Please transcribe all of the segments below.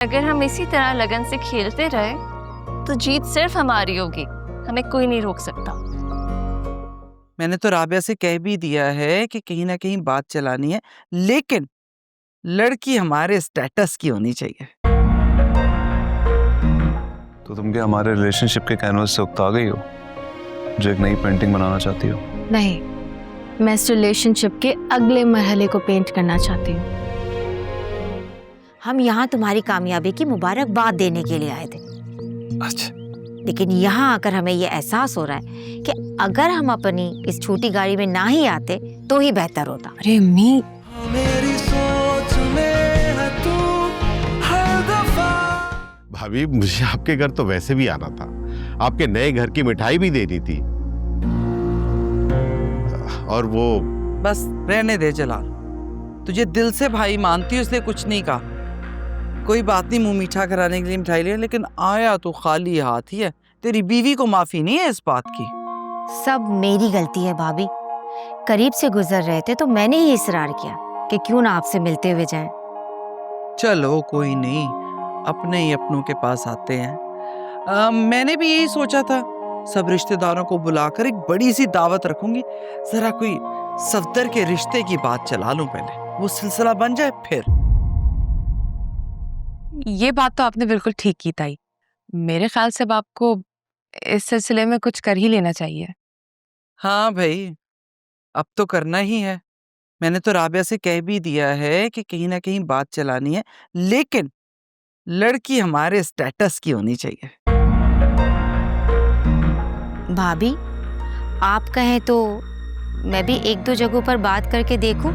अगर हम इसी तरह लगन से खेलते रहे तो जीत सिर्फ हमारी होगी, हमें कोई नहीं रोक सकता। मैंने तो राबिया से कह भी दिया है कि कहीं ना कहीं बात चलानी है, लेकिन लड़की हमारे स्टेटस की होनी चाहिए। तो तुम क्या हमारे रिलेशनशिप के कैनवस से उकता गई हो, जो एक नई पेंटिंग बनाना चाहती हो? नहीं, मैं इस रिलेशनशिप के अगले मरहले को पेंट करना चाहती हूँ। हम यहाँ तुम्हारी कामयाबी की मुबारकबाद देने के लिए आए थे। अच्छा, लेकिन यहाँ आकर हमें ये एहसास हो रहा है कि अगर हम अपनी इस छोटी गाड़ी में ना ही आते तो ही बेहतर होता। अरे अम्मी, मेरी सोच में है तू हर दफा। भाभी, मुझे आपके घर तो वैसे भी आना था, आपके नए घर की मिठाई भी देनी थी। और वो बस रहने दे जलाल, तुझे दिल से भाई मानती हूँ इसलिए कुछ नहीं कहा। कोई बात नहीं, मुंह मीठा कराने के लिए मिठाई ले, लेकिन आया तो खाली हाथ ही है। तेरी बीवी को माफी नहीं है इस बात की। सब मेरी गलती है भाभी। करीब से गुजर रहे थे तो मैंने ही इसरार किया कि क्यों ना आपसे मिलते हुए जाएं। चलो कोई नहीं, अपने ही अपनों के पास आते हैं। मैंने भी यही सोचा था, सब रिश्तेदारों को बुलाकर एक बड़ी सी दावत रखूंगी, जरा कोई सफदर के रिश्ते की बात चला लूं पहले, वो सिलसिला बन जाए फिर। ये बात तो आपने बिल्कुल ठीक की ताई। मेरे ख्याल से अब आपको इस सिलसिले में कुछ कर ही लेना चाहिए। हाँ भाई, अब तो करना ही है। मैंने तो राबिया से कह भी दिया है कि कहीं ना कहीं बात चलानी है, लेकिन लड़की हमारे स्टेटस की होनी चाहिए। भाभी, आप कहें तो मैं भी एक दो जगहों पर बात करके देखूं?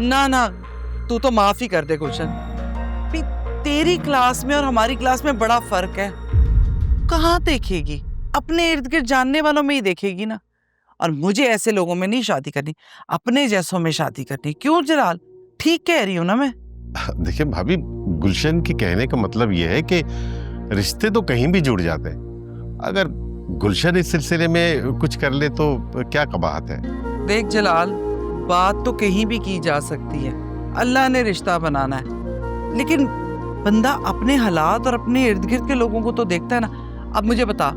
ना ना, तू तो माफ ही कर दे गुलशन। भी तेरी क्लास में और हमारी क्लास में बड़ा फर्क है। कहाँ देखेगी, अपने इर्द गिर्द जानने वालों में ही देखेगी ना। और मुझे ऐसे लोगों में नहीं शादी करनी, अपने जैसों में शादी करनी। क्यों जलाल, ठीक कह रही हूँ ना मैं? देखिए भाभी, गुलशन के कहने का मतलब यह है कि रिश्ते तो कहीं भी जुड़ जाते हैं। अगर गुलशन इस सिलसिले में कुछ कर ले तो क्या कबाहत है। देख जलाल, बात तो कहीं भी की जा सकती है, अल्लाह ने रिश्ता बनाना है, लेकिन बंदा अपने हालात और अपने इर्द गिर्द के लोगों को तो देखता है ना। अब मुझे बता,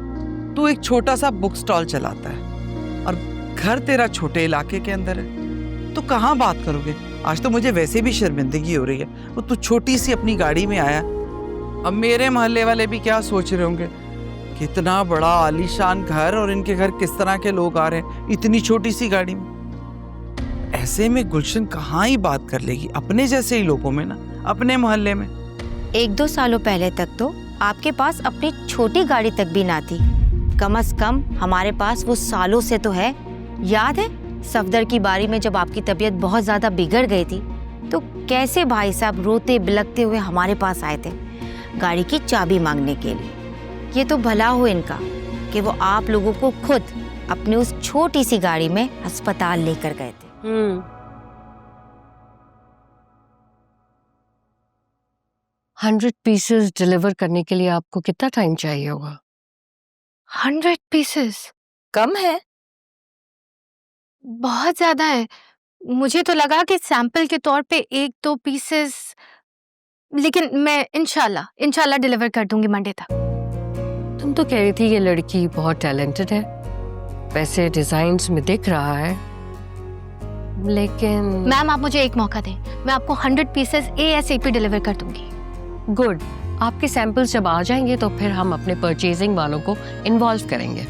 तू एक छोटा सा बुक स्टॉल चलाता है और घर तेरा छोटे इलाके के अंदर है, तो कहाँ बात करोगे? आज तो मुझे वैसे भी शर्मिंदगी हो रही है। वो तू छोटी सी अपनी गाड़ी में आया, अब मेरे मोहल्ले वाले भी क्या सोच रहे होंगे, कितना बड़ा आलीशान घर और इनके घर किस तरह के लोग आ रहे हैं इतनी छोटी सी गाड़ी में। ऐसे में गुलशन कहाँ ही बात कर लेगी अपने जैसे ही लोगों में ना, अपने मोहल्ले में। एक दो सालों पहले तक तो आपके पास अपनी छोटी गाड़ी तक भी ना थी। कम से कम हमारे पास वो सालों से तो है। याद है सफदर की बारी में जब आपकी तबीयत बहुत ज्यादा बिगड़ गई थी तो कैसे भाई साहब रोते बिलखते हुए हमारे पास आए थे गाड़ी की चाबी मांगने के लिए। ये तो भला हो इनका कि वो आप लोगों को खुद अपनी उस छोटी सी गाड़ी में अस्पताल लेकर गए थे। 100 पीसेस डिलीवर करने के लिए आपको कितना टाइम चाहिए होगा? 100 पीसेस कम है? बहुत ज्यादा है। मुझे तो लगा कि सैंपल के तौर पे 1-2 पीसेस, लेकिन मैं इंशाल्लाह डिलीवर कर दूंगी मंडे तक। तुम तो कह रही थी ये लड़की बहुत टैलेंटेड है, वैसे डिजाइन्स में दिख रहा है, लेकिन मैम आप मुझे एक मौका दें, मैं आपको 100 पीसेस ASAP डिलीवर कर दूंगी। गुड। आपके सैंपल्स जब आ जाएंगे तो फिर हम अपने परचेजिंग वालों को इन्वॉल्व करेंगे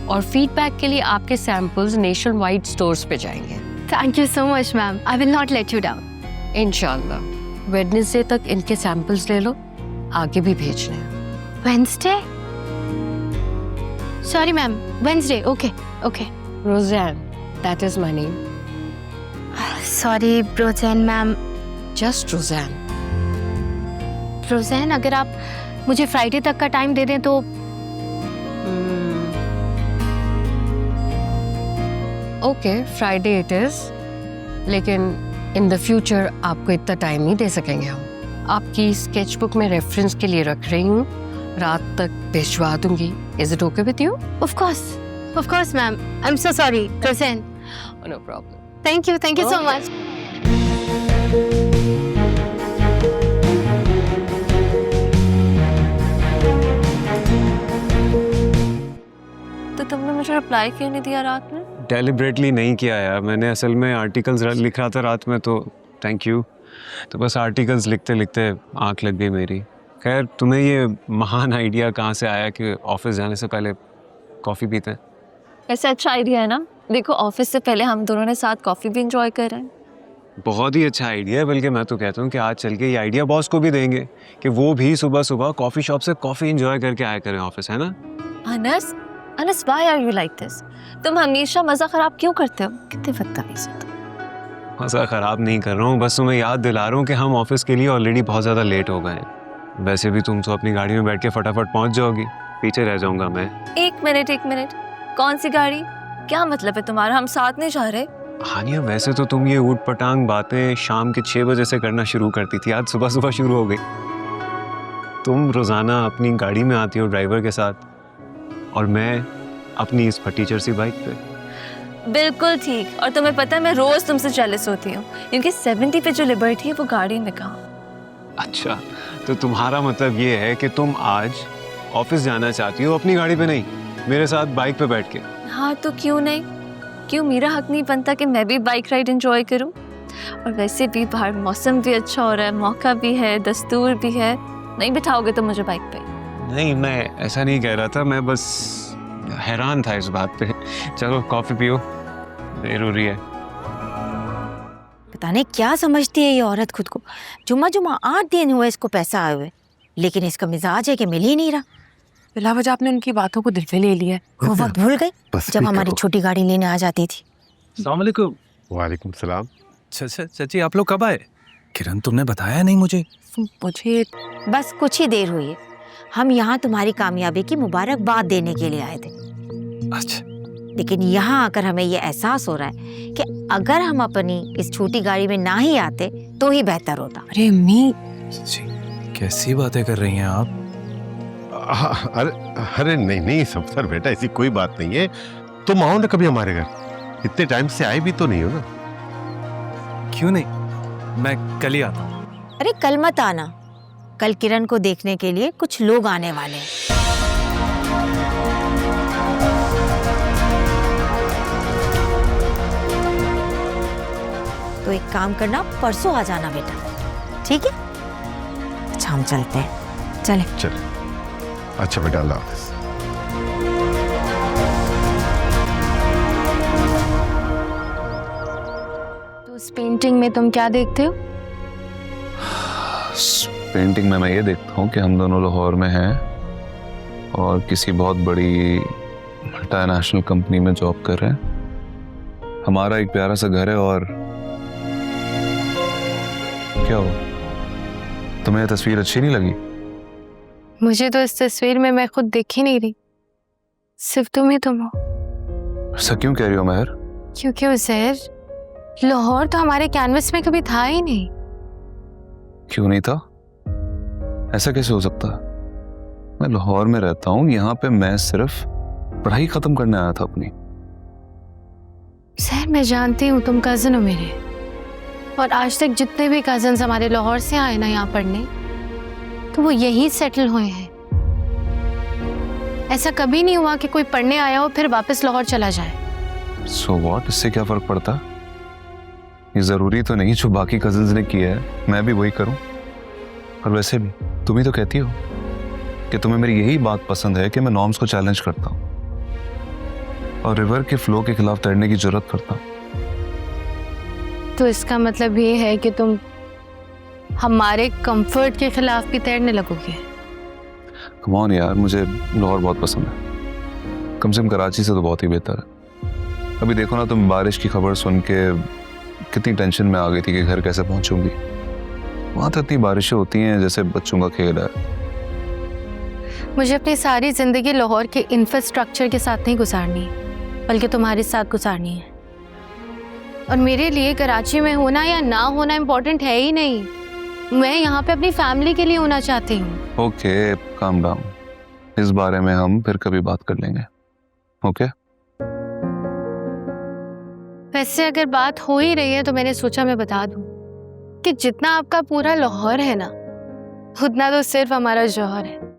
और फीडबैक के लिए आपके सैंपल्स नेशन वाइड स्टोर्स पे जाएंगे। Thank you so much ma'am, I will not let you down. इंशाल्लाह वेडनेसडे तक इनके सैंपल्स ले लो, आगे भी भेजने हैं। Wednesday? Sorry ma'am, Wednesday. Okay okay. Roseanne, that is my name. Sorry Roseanne ma'am. Just Roseanne. Roseanne, अगर आप मुझे फ्राइडे तक का टाइम दे दें तो। ओके, फ्राइडे इट इज, लेकिन इन द फ्यूचर आपको इतना टाइम नहीं दे सकेंगे हम। आपकी स्केचबुक में रेफरेंस के लिए रख रही हूँ, रात तक भिजवा दूंगी। Is it okay with you? Of course ma'am, I am so sorry Roseanne. No problem. Thank you so much. Reply क्यों नहीं दिया रात में? डेलिबरेटली नहीं किया यार मैंने, असल में आर्टिकल्स लिख रहा था रात में, तो थैंक यू। तो बस आर्टिकल्स लिखते लिखते आंख लग गई मेरी। खैर तुम्हें ये महान आइडिया कहाँ से आया कि ऑफिस जाने से पहले कॉफ़ी पीते हैं? ऐसा अच्छा आइडिया है ना। देखो ऑफिस से पहले हम दोनों ने साथ कॉफ़ी भी इंजॉय कर रहे हैं। बहुत ही अच्छा आइडिया है, बल्कि मैं तो कहता हूँ कि आज चल के ये आइडिया बॉस को भी देंगे कि वो भी सुबह सुबह कॉफ़ी शॉप से कॉफ़ी इंजॉय करके आया करें ऑफिस, है ना? Anas, Anas why are you like this? तुम हमेशा मज़ा ख़राब क्यों करते हो? कितने बदतमीज़ हो तुम। मज़ा ख़राब नहीं कर रहा हूँ, बस तुम्हें याद दिला रहा हूँ कि हम ऑफिस के लिए ऑलरेडी बहुत ज़्यादा लेट हो गए हैं। वैसे भी तुम तो अपनी गाड़ी में बैठ के फटाफट पहुँच जाओगी, पीछे रह जाऊँगा मैं। एक मिनट, कौन सी गाड़ी? क्या मतलब है तुम्हारा? हम साथ नहीं जा रहे? हानिया वैसे तो तुम ये ऊट पटांग बातें शाम के 6 बजे से करना शुरू करती थी, आज सुबह सुबह शुरू हो गई। तुम रोज़ाना अपनी गाड़ी में आती हो ड्राइवर के साथ, और मैं अपनी इस फटीचर सी बाइक पे। बिल्कुल ठीक। और तुम्हें पता है मैं रोज़ तुमसे जेलस होती हूँ, क्योंकि 70 पे जो लिबर्टी है वो गाड़ी में कहाँ। अच्छा, तो तुम्हारा मतलब ये है कि तुम आज ऑफिस जाना चाहती हो अपनी गाड़ी पे नहीं, मेरे साथ बाइक पे बैठ के? हाँ तो क्यों नहीं? क्यों मेरा हक नहीं बनता कि मैं भी बाइक राइड एंजॉय करूं? और वैसे भी बाहर मौसम भी अच्छा हो रहा है, मौका भी है, दस्तूर भी है। नहीं बिठाओगे तो मुझे बाइक पे? नहीं, मैं ऐसा नहीं कह रहा था, मैं बस हैरान था इस बात पे। चलो कॉफ़ी पियो, देर हो रही है। पता नहीं क्या समझती है ये औरत खुद को। जुम्मा 8 दिन हुए इसको पैसा आए हुए, लेकिन इसका मिजाज है कि मिल ही नहीं रहा। बिलावज आपने उनकी बातों को दिल पे ले लिया। वो वक्त भूल गई जब हमारी छोटी गाड़ी लेने आ जाती थी। अस्सलाम वालेकुम। वालेकुम सलाम। चाची आप लोग कब आए? किरण तुमने बताया नहीं मुझे। मुझे बस कुछ ही देर हुई है, हम यहाँ तुम्हारी कामयाबी की मुबारकबाद देने के लिए आए थे। अच्छा, लेकिन यहाँ आकर हमें ये एहसास हो रहा है कि अगर हम अपनी इस छोटी गाड़ी में ना ही आते तो ही बेहतर होता। अरे अम्मी, कैसी बातें कर रही हैं आप? अरे नहीं सफदर बेटा, ऐसी कोई बात नहीं है। तुम आओ ना कभी हमारे घर, इतने टाइम से आए भी तो नहीं हो ना। क्यों नहीं, मैं कल ही आता हूँ। अरे कल मत आना, कल किरण को देखने के लिए कुछ लोग आने वाले हैं। तो एक काम करना, परसों आ जाना बेटा, ठीक है? अच्छा हम चलते हैं, चले। चल अच्छा बेटा, अल्लाह हाफ़िज़। तो उस पेंटिंग में तुम क्या देखते हो? पेंटिंग में मैं ये देखता हूँ कि हम दोनों लाहौर में हैं और किसी बहुत बड़ी मल्टीनेशनल कंपनी में जॉब कर रहे हैं। हमारा एक प्यारा सा घर है। और क्या हो, तुम्हें ये तस्वीर अच्छी नहीं लगी? मुझे तो इस तस्वीर में मैं खुद देख ही नहीं रही, सिर्फ तुम ही तुम हो। ऐसा क्यों कह रही हो महर? क्योंकि उज़ैर, लाहौर तो हमारे कैनवस में कभी था ही नहीं। क्यों नहीं था? ऐसा कैसे हो सकता है? मैं लाहौर में रहता हूँ, यहाँ पे मैं सिर्फ पढ़ाई खत्म करने आया था अपनी। सर मैं जानती हूँ तुम कज़न हो मेरे, और आज तक जितने भी कज़न्स हमारे लाहौर से आए ना यहाँ पढ़ने, तो वो यहीं सेटल हुए हैं। ऐसा कभी नहीं हुआ कि कोई पढ़ने आया हो फिर वापस लाहौर चला जाए। सो व्हाट, इससे क्या फर्क पड़ता? ये जरूरी तो नहीं जो बाकी कजिन्स ने किया है मैं भी वही करूं। और वैसे भी तुम ही तो कहती हो कि तुम्हें मेरी यही बात पसंद है कि मैं नॉर्म्स को चैलेंज करता हूं और रिवर के फ्लो के खिलाफ तैरने की जरूरत करता हूं। तो इसका मतलब ये है कि तुम हमारे कंफर्ट के खिलाफ भी तैरने लगोगे? कम ऑन यार, मुझे लाहौर बहुत पसंद है, कम से कम कराची से तो बहुत ही बेहतर है। अभी देखो ना तुम, बारिश की खबर सुन के कितनी टेंशन में आ गई थी कि घर कैसे पहुंचूंगी। वहां तो इतनी बारिशें होती हैं जैसे बच्चों का खेल है। मुझे अपनी सारी जिंदगी लाहौर के इंफ्रास्ट्रक्चर के साथ नहीं गुजारनी है, बल्कि तुम्हारे साथ गुजारनी है। और मेरे लिए कराची में होना या ना होना इम्पोर्टेंट है ही नहीं, मैं यहाँ पे अपनी फैमिली के लिए होना चाहती हूँ। ओके, काम डाउन, इस बारे में हम फिर कभी बात कर लेंगे। ओके? वैसे अगर बात हो ही रही है तो मैंने सोचा मैं बता दूं कि जितना आपका पूरा लाहौर है ना, उतना तो सिर्फ हमारा जौहर है।